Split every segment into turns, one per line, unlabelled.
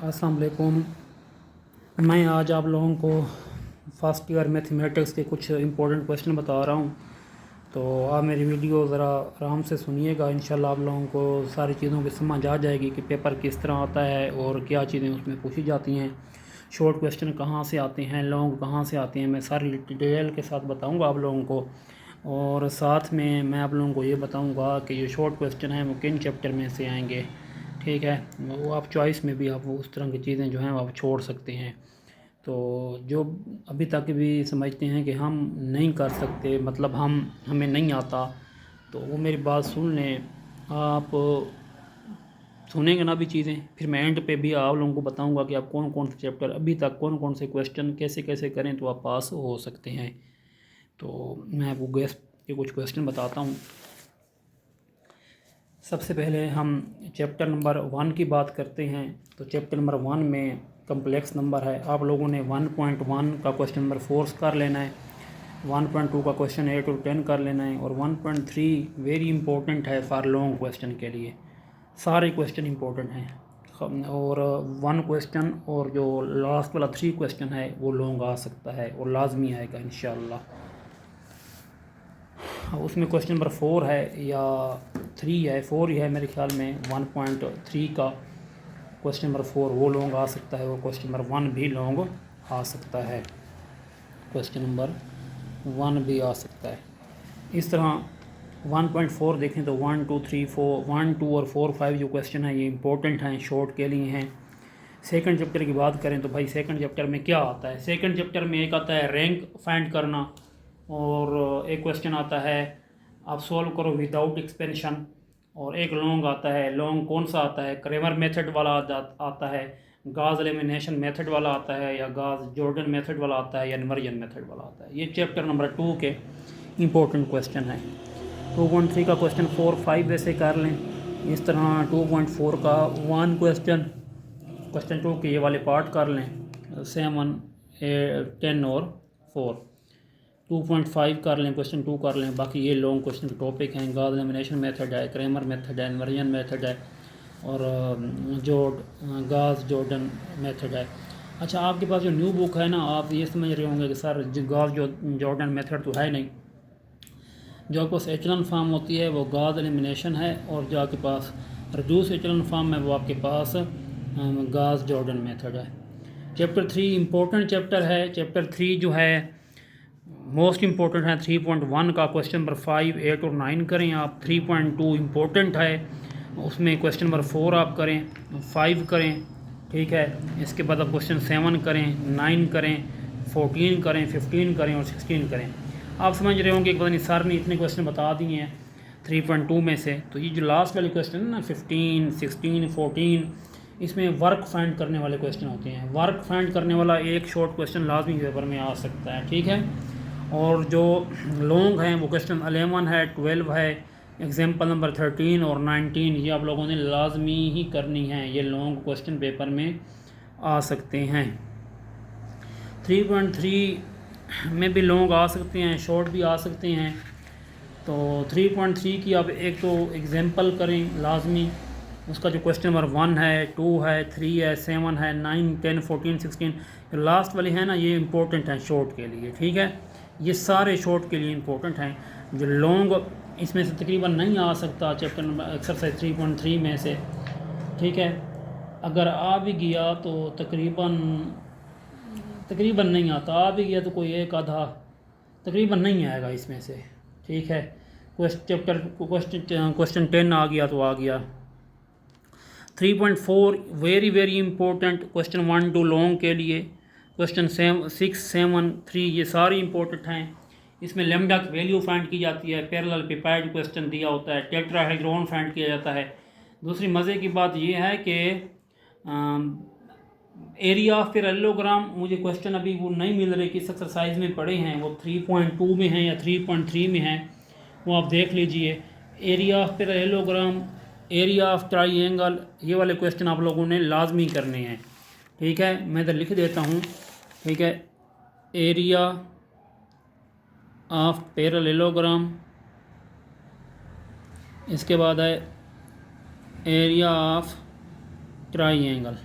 अस्सलाम वालेकुम। मैं आज आप लोगों को फर्स्ट ईयर मैथमेटिक्स के कुछ इम्पोर्टेंट क्वेश्चन बता रहा हूँ। तो आप मेरी वीडियो ज़रा आराम से सुनिएगा। इंशाल्लाह आप लोगों को सारी चीज़ों की समझ आ जाएगी कि पेपर किस तरह आता है और क्या चीज़ें उसमें पूछी जाती हैं, शॉर्ट क्वेश्चन कहाँ से आते हैं, लॉन्ग कहाँ से आते हैं। मैं सारी डिटेल के साथ बताऊँगा आप लोगों को, और साथ में मैं आप लोगों को ये बताऊँगा कि ये शॉर्ट क्वेश्चन हैं वो किन चैप्टर में से आएंगे। ठीक है, वो आप चॉइस में भी आप उस तरह की चीज़ें जो हैं वो आप छोड़ सकते हैं। तो जो अभी तक भी समझते हैं कि हम नहीं कर सकते, मतलब हमें नहीं आता, तो वो मेरी बात सुन लें। आप सुनेंगे ना भी चीज़ें, फिर मैं एंड पे भी आप लोगों को बताऊंगा कि आप कौन कौन से चैप्टर अभी तक कौन कौन से क्वेश्चन कैसे कैसे करें तो आप पास हो सकते हैं। तो मैं आपको गैस के कुछ क्वेश्चन बताता हूँ। सबसे पहले हम चैप्टर नंबर 1 की बात करते हैं। तो चैप्टर नंबर 1 में कम्प्लेक्स नंबर है। आप लोगों ने 1.1 का क्वेश्चन नंबर 4 कर लेना है, 1.2 का क्वेश्चन 8 और 10 कर लेना है, और 1.3 वेरी इंपॉर्टेंट है फॉर लॉन्ग क्वेश्चन के लिए। सारे क्वेश्चन इंपॉर्टेंट हैं, और 1 क्वेश्चन और जो लास्ट वाला 3 क्वेश्चन है वो लॉन्ग आ सकता है और लाजमी आएगा इंशाल्लाह। उसमें क्वेश्चन नंबर 4 है या 3 है, 4 ही है मेरे ख्याल में। 1.3 का क्वेश्चन नंबर 4 वो लॉन्ग आ सकता है, और क्वेश्चन नंबर 1 भी लॉन्ग आ सकता है। क्वेश्चन नंबर 1 भी आ सकता है। इस तरह 1.4 देखें तो 1 2 3 4 1 2 और 4 5 जो क्वेश्चन हैं ये इंपॉर्टेंट हैं, शॉर्ट के लिए हैं। सेकंड चैप्टर की बात करें तो भाई सेकंड चैप्टर में क्या आता है। सेकंड चैप्टर में एक आता है रैंक फाइंड करना, और एक क्वेश्चन आता है आप सॉल्व करो विदाउट एक्सपेंशन, और एक लॉन्ग आता है। लॉन्ग कौन सा आता है, क्रेमर मेथड वाला आता है, गाज एलिमिनेशन मेथड वाला आता है, या गाज जॉर्डन मेथड वाला आता है, या इन्वर्जन मेथड वाला आता है। ये चैप्टर नंबर 2 के इम्पोर्टेंट क्वेश्चन है। 2.3 का क्वेश्चन 4 5 वैसे कर लें। इस तरह 2.4 का 1 क्वेश्चन, क्वेश्चन 2 के ये वाले पार्ट कर लें, 7 10 और 4। 2.5 कर लें, क्वेश्चन 2 कर लें। बाकी ये लॉन्ग क्वेश्चन के टॉपिक हैं। गाज एलिमिनेशन मेथड है, क्रेमर मेथड है, इन्वर्जन मेथड है, और गाज जॉर्डन मेथड है। अच्छा, आपके पास जो न्यू बुक है ना, आप ये समझ रहे होंगे कि सर गाज जॉर्डन मेथड तो है नहीं। जो आपके पास एचलन फॉर्म होती है वो गाज एलिमिनेशन है, और जो आपके पास रिड्यूस एचलन फॉर्म है वो आपके पास गाज जॉर्डन मेथड है। चैप्टर 3 इम्पोर्टेंट चैप्टर है। चैप्टर 3 जो है मोस्ट इंपॉर्टेंट है। 3.1 का क्वेश्चन नंबर 5 8 और 9 करें आप। 3.2 इम्पोर्टेंट है, उसमें क्वेश्चन नंबर 4 आप करें, 5 करें। ठीक है, इसके बाद आप क्वेश्चन 7 करें, 9 करें, 14 करें, 15 करें और 16 करें। आप समझ रहे होंगे कि पता नहीं सर ने इतने क्वेश्चन बता दिए हैं 3.2 में से। तो ये जो लास्ट वाले क्वेश्चन है ना, 15 16 14, इसमें वर्क फाइंड करने वाले क्वेश्चन होते हैं। वर्क फाइंड करने वाला एक शॉर्ट क्वेश्चन लाजमी पेपर में आ सकता है। ठीक है, और जो लॉन्ग हैं वो क्वेश्चन 11 है, 12 है, एग्जाम्पल नंबर 13 और 19, ये आप लोगों ने लाजमी ही करनी है। ये लॉन्ग क्वेश्चन पेपर में आ सकते हैं। 3.3 में भी लॉन्ग आ सकते हैं, शॉर्ट भी आ सकते हैं। तो 3.3 की आप एक तो एग्जाम्पल करें लाजमी। उसका जो क्वेश्चन नंबर 1 है, 2 है, 3 है, 7 है, 9 10 14 16, जो लास्ट वाले हैं ना ये इंपॉर्टेंट हैं शॉर्ट के लिए। ठीक है, ये सारे शॉर्ट के लिए इंपॉर्टेंट हैं। जो लॉन्ग इसमें से तकरीबन नहीं आ सकता चैप्टर नंबर एक्सरसाइज 3.3 में से। ठीक है, अगर आ भी गया तो तकरीबन नहीं आता। आ भी गया तो कोई एक आधा तकरीबन नहीं आएगा इसमें से। ठीक है, क्वेश्चन 10 आ गया तो आ गया। 3.4 very very important, question 1 to long के लिए। क्वेश्चन 6 7 3 ये सारे इंपॉर्टेंट हैं। इसमें लेमडा की वैल्यू फाइंड की जाती है, पैरेलल पेप्टाइड क्वेश्चन दिया होता है, टेट्राहेड्रॉन फाइंड किया जाता है। दूसरी मज़े की बात यह है कि एरिया ऑफ पैरेललोग्राम, मुझे क्वेश्चन अभी वो नहीं मिल रहे किस एक्सरसाइज में पढ़े हैं, वो 3.2 में हैं या 3.3 में हैं, वो आप देख लीजिए। Area of parallelogram, area of triangle, ये वाले क्वेश्चन आप लोगों ने लाजमी करने हैं। ठीक है, मैं इधर लिख देता हूँ। ठीक है, एरिया ऑफ पैरेललोग्राम, इसके बाद है एरिया ऑफ ट्राइंगल।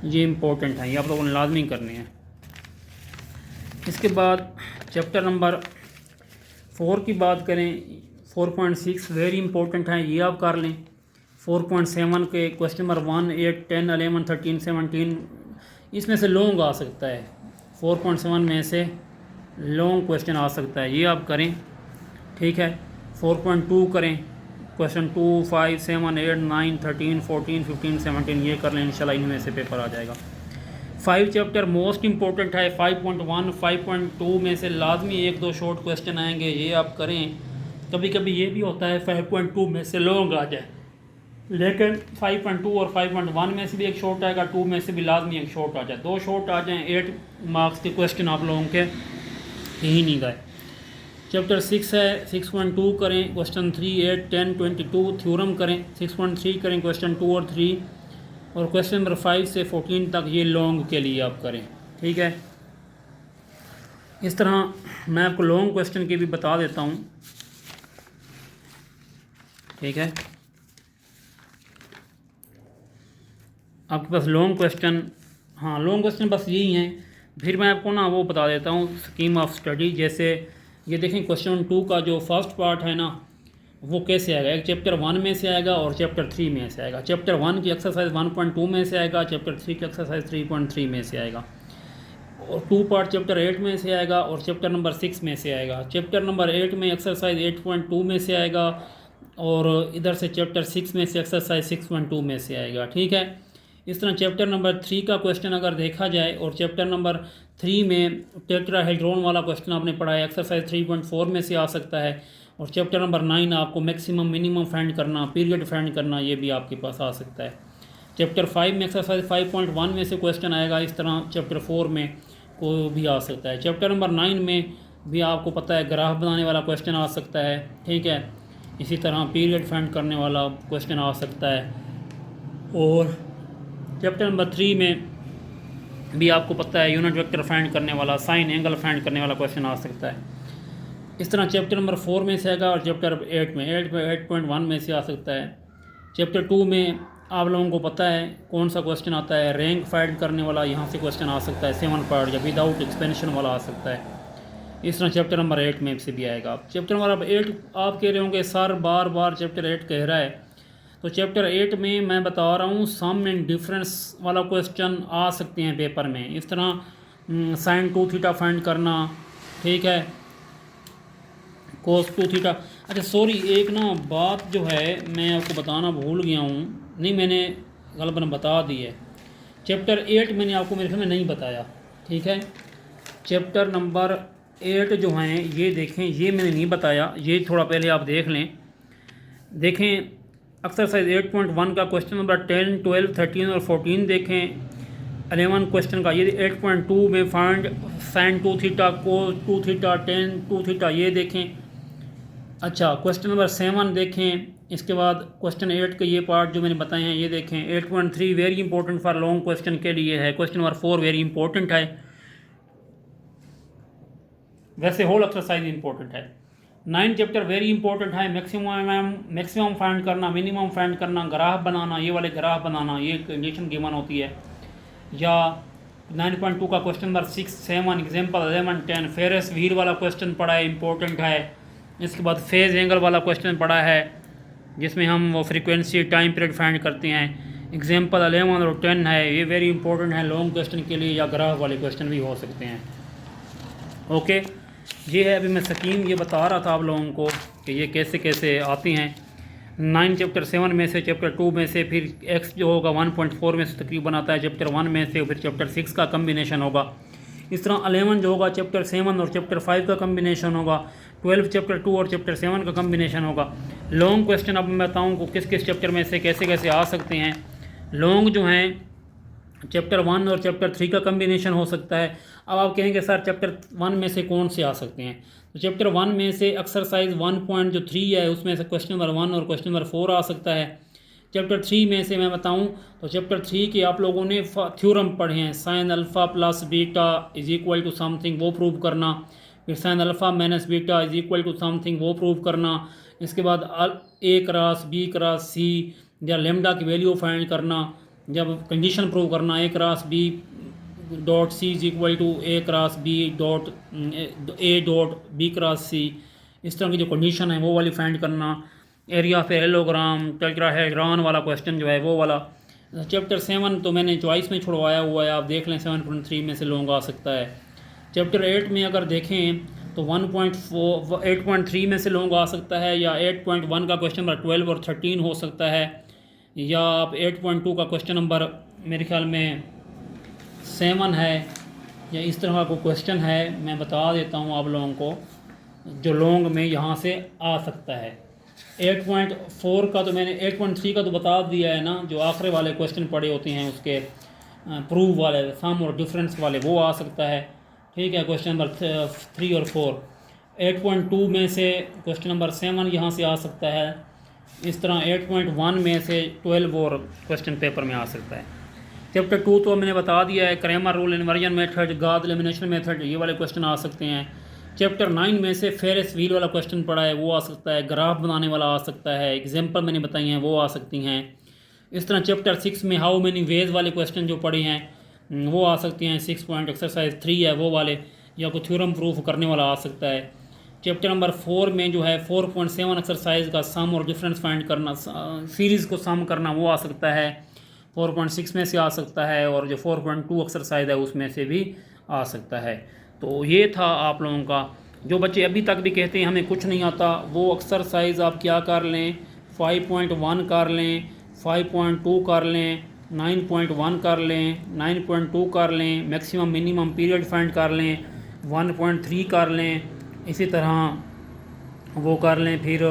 ये इम्पोर्टेंट है, ये आप लोगों ने लाजमी करने हैं। इसके बाद चैप्टर नंबर 4 की बात करें, 4.6 वेरी इंपॉर्टेंट है, ये आप कर लें। 4.7 के क्वेश्चन नंबर 1, 8, 10, 11, 13, 17 इसमें से लॉन्ग आ सकता है। 4.7 में से लॉन्ग क्वेश्चन आ सकता है, ये आप करें, ठीक है। 4.2 करें, क्वेश्चन 2, 5, 7, 8, 9, 13, 14, 15, 17 ये कर लें, इंशाल्लाह इनमें से पेपर आ जाएगा। 5 चैप्टर मोस्ट इंपॉर्टेंट है। 5.1, 5.2 में से लाजमी 1-2 शॉर्ट क्वेश्चन आएंगे, ये आप करें। कभी कभी ये भी होता है 5.2 में से लॉन्ग आ जाए, लेकिन 5.2 और 5.1 में से भी एक शॉर्ट आएगा, 2 में से भी लाजमी एक शॉर्ट आ जाए। 2 शॉर्ट आ जाएँ, 8 मार्क्स के क्वेश्चन आप लोगों के यही नहीं गए। चैप्टर 6 है, 6.2 करें, क्वेश्चन 3, 8, 10, 22 थ्योरम करें। 6.3 करें, क्वेश्चन 2 और 3, और क्वेश्चन नंबर 5 से 14 तक ये लॉन्ग के लिए आप करें, ठीक है। इस तरह मैं आपको लॉन्ग क्वेश्चन की भी बता देता हूँ, ठीक है। आपके पास लॉन्ग क्वेश्चन, हाँ लॉन्ग क्वेश्चन बस यही हैं। फिर मैं आपको ना वो बता देता हूँ स्कीम ऑफ स्टडी। जैसे ये देखें, क्वेश्चन 2 का जो फर्स्ट पार्ट है ना, वो कैसे आएगा, एक चैप्टर 1 में से आएगा और चैप्टर 3 में से आएगा। चैप्टर 1 की एक्सरसाइज 1.2 में से आएगा, चैप्टर 3 की एक्सरसाइज 3.3 में से आएगा, और 2 पार्ट चैप्टर 8 में से आएगा और चैप्टर नंबर 6 में से आएगा। चैप्टर नंबर 8 में एक्सरसाइज 8.2 में से आएगा, और इधर से चैप्टर 6 में से एक्सरसाइज 6.2 में से आएगा, ठीक है। इस तरह चैप्टर नंबर 3 का क्वेश्चन अगर देखा जाए, और चैप्टर नंबर 3 में टेट्राहेड्रॉन वाला क्वेश्चन आपने पढ़ा है, एक्सरसाइज 3.4 में से आ सकता है। और चैप्टर नंबर 9 आपको मैक्सिमम मिनिमम फाइंड करना, पीरियड फाइंड करना, ये भी आपके पास आ सकता है। चैप्टर 5 में एक्सरसाइज 5.1 में से क्वेश्चन आएगा। इस तरह चैप्टर 4 में को भी आ सकता है। चैप्टर नंबर 9 में भी आपको पता है ग्राफ बनाने वाला क्वेश्चन आ सकता है, ठीक है। इसी तरह पीरियड फाइंड करने वाला क्वेश्चन आ सकता है, और चैप्टर नंबर 3 में भी आपको पता है यूनिट वेक्टर फाइंड करने वाला, साइन एंगल फाइंड करने वाला क्वेश्चन आ सकता है। इस तरह चैप्टर नंबर 4 में से आएगा, और चैप्टर 8 में 8.1 में से आ सकता है। चैप्टर 2 में आप लोगों को पता है कौन सा क्वेश्चन आता है, रैंक फाइंड करने वाला, यहाँ से क्वेश्चन आ सकता है 7 पार्ट, या विदाउट एक्सपेंशन वाला आ सकता है। इस तरह चैप्टर नंबर 8 में से भी आएगा। चैप्टर नंबर 8 आप कह रहे होंगे सर बार बार चैप्टर 8 कह रहा है, तो चैप्टर 8 में मैं बता रहा हूँ सम एंड डिफरेंस वाला क्वेश्चन आ सकते हैं पेपर में। इस तरह साइन 2 थीटा फाइंड करना, ठीक है, कोस 2 थीटा। अच्छा सॉरी, एक ना बात जो है मैं आपको बताना भूल गया हूँ, नहीं मैंने गलत बता दी है। चैप्टर 8 मैंने आपको मेरे ख्याल में नहीं बताया, ठीक है। चैप्टर नंबर 8 जो हैं ये देखें, ये मैंने नहीं बताया, ये थोड़ा पहले आप देख लें। देखें एक्सरसाइज 8.1 का क्वेश्चन नंबर 10, 12, 13 और 14 देखें। 11 क्वेश्चन का ये 8.2 में फाइंड साइन 2 थीटा, कोस 2 थीटा, टेन 2 थीटा, ये देखें। अच्छा क्वेश्चन नंबर 7 देखें। इसके बाद क्वेश्चन 8 के ये पार्ट जो मैंने बताए हैं ये देखें। 8.3 very important for long question के लिए है। क्वेश्चन नंबर 4 वेरी इंपॉर्टेंट है, वैसे होल एक्सरसाइज इंपॉर्टेंट है। 9 चैप्टर वेरी इंपॉर्टेंट है, मैक्सिमम फाइंड करना, मिनिमम फाइंड करना, ग्राफ बनाना, ये वाले ग्राफ बनाना, ये कंडीशन गिवन होती है। या 9.2 का question number 6, 7, example 11, 10 ferrous wheel वाला क्वेश्चन पढ़ा है, इंपॉर्टेंट है। इसके बाद फेज एंगल वाला क्वेश्चन पढ़ा है, जिसमें हम वो फ्रीक्वेंसी टाइम पीरियड फाइंड करते हैं। एग्जाम्पल 11 और 10 है, ये वेरी इंपॉर्टेंट है लॉन्ग क्वेश्चन के लिए, या ग्राफ वाले क्वेश्चन भी हो सकते हैं। ओके, ये है अभी मैं स्कीम ये बता रहा था आप लोगों को कि ये कैसे कैसे आती हैं। 9 चैप्टर 7 में से, चैप्टर 2 में से, फिर एक्स जो होगा 1.4 में से तकरीबन आता है चैप्टर 1 में से, फिर चैप्टर 6 का कम्बिनेशन होगा। इस तरह 11 जो होगा चैप्टर 7 और चैप्टर 5 का कम्बिनेशन होगा। 12 चैप्टर 2 और चैप्टर 7 का कम्बिनेशन होगा। लॉन्ग क्वेश्चन अब मैं बताऊँ को किस किस चैप्टर में से कैसे कैसे आ सकते हैं। लॉन्ग जो हैं चैप्टर 1 और चैप्टर 3 का कम्बिनेशन हो सकता है। अब आप कहेंगे सर चैप्टर 1 में से कौन से आ सकते हैं, तो चैप्टर 1 में से एक्सरसाइज 1.3 है उसमें से क्वेश्चन नंबर 1 और क्वेश्चन नंबर 4 आ सकता है। चैप्टर 3 में से मैं बताऊं तो चैप्टर 3 के आप लोगों ने थ्योरम पढ़े हैं, sine alpha plus beta is equal to something, वो प्रूव करना। फिर sine alpha minus beta is equal to something, वो प्रूव करना। इसके बाद A cross B cross C या लेमडा की वैल्यू फाइंड करना, जब कंडीशन प्रूव करना A cross B dot C is equal to A cross B dot A dot B cross C, इस तरह की जो कंडीशन है वो वाली फाइंड करना। एरिया ऑफ एलोग्राम, टेट्राहेड्रॉन वाला क्वेश्चन जो है वो वाला। चैप्टर 7 तो मैंने चॉइस में छुड़वाया हुआ है, आप देख लें 7.3 में से लॉन्ग आ सकता है। चैप्टर 8 में अगर देखें तो 8.3 में से लॉन्ग आ सकता है, या 8.1 का क्वेश्चन नंबर 12 और 13 हो सकता है, या आप 8.2 का क्वेश्चन नंबर मेरे ख्याल में 7 है, या इस तरह का कोई क्वेश्चन है। मैं बता देता हूँ आप लोगों को जो लॉन्ग में यहाँ से आ सकता है। 8.4 का तो मैंने 8.3 का तो बता दिया है ना, जो आखिरी वाले क्वेश्चन पड़े होते हैं उसके प्रूव वाले, सम और डिफरेंस वाले, वो आ सकता है। ठीक है, क्वेश्चन नंबर 3 और 4। 8.2 में से क्वेश्चन नंबर 7 यहाँ से आ सकता है। इस तरह 8.1 में से 12 और क्वेश्चन पेपर में आ सकता है। चैप्टर 2 तो मैंने बता दिया है, Cramer rule, inversion method, Gauss elimination method, ये वाले क्वेश्चन आ सकते हैं। चैप्टर 9 में से फेरिस व्हील वाला क्वेश्चन पड़ा है, वो आ सकता है। ग्राफ बनाने वाला आ सकता है, एग्जाम्पल मैंने बताई हैं वो आ सकती हैं। इस तरह चैप्टर 6 में हाउ मेनी वेज वाले क्वेश्चन जो पड़े हैं वो आ सकते हैं। 6 पॉइंट एक्सरसाइज 3 है वो वाले, या कोई थ्योरम प्रूफ करने वाला आ सकता है। चैप्टर नंबर 4 में जो है 4.7 एक्सरसाइज का सम और डिफरेंस फाइंड करना, सीरीज़ को सम करना, वो आ सकता है। 4.6 में से आ सकता है, और जो 4.2 एक्सरसाइज है उसमें से भी आ सकता है। तो ये था आप लोगों का। जो बच्चे अभी तक भी कहते हैं हमें कुछ नहीं आता, वो एक्सरसाइज आप क्या कर लें, 5.1 कर लें, 5.2 कर लें, 9.1 कर लें, 9.2 कर लें, मैक्सिमम मिनिमम पीरियड फाइंड कर लें, 1.3 कर लें, इसी तरह वो कर लें, फिर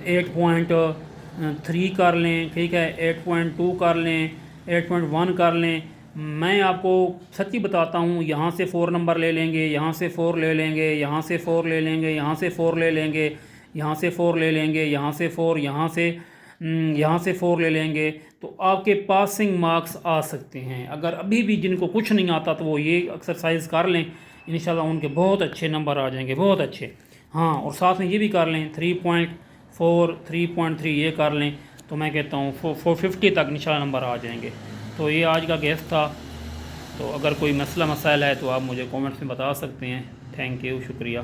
8.3 कर लें, ठीक है, 8.2 कर लें, 8.1 कर लें। मैं आपको सच्ची बताता हूँ, यहाँ से 4 नंबर ले लेंगे, यहाँ से 4 ले लेंगे, यहाँ से 4 ले लेंगे, यहाँ से 4 ले लेंगे, यहाँ से 4 ले लेंगे, यहाँ से 4, यहाँ से 4 ले लेंगे, तो आपके पासिंग मार्क्स आ सकते हैं। अगर अभी भी जिनको कुछ नहीं आता तो वो ये एक्सरसाइज कर लें, इंशाल्लाह उनके बहुत अच्छे नंबर आ जाएंगे, बहुत अच्छे। हाँ, और साथ में ये भी कर लें 3.4, 3.3 ये कर लें, तो मैं कहता हूँ 450 तक इंशाल्लाह नंबर आ जाएंगे। तो ये आज का गेस्ट था। तो अगर कोई मसला मसाइल है तो आप मुझे कमेंट्स में बता सकते हैं। थैंक यू, शुक्रिया।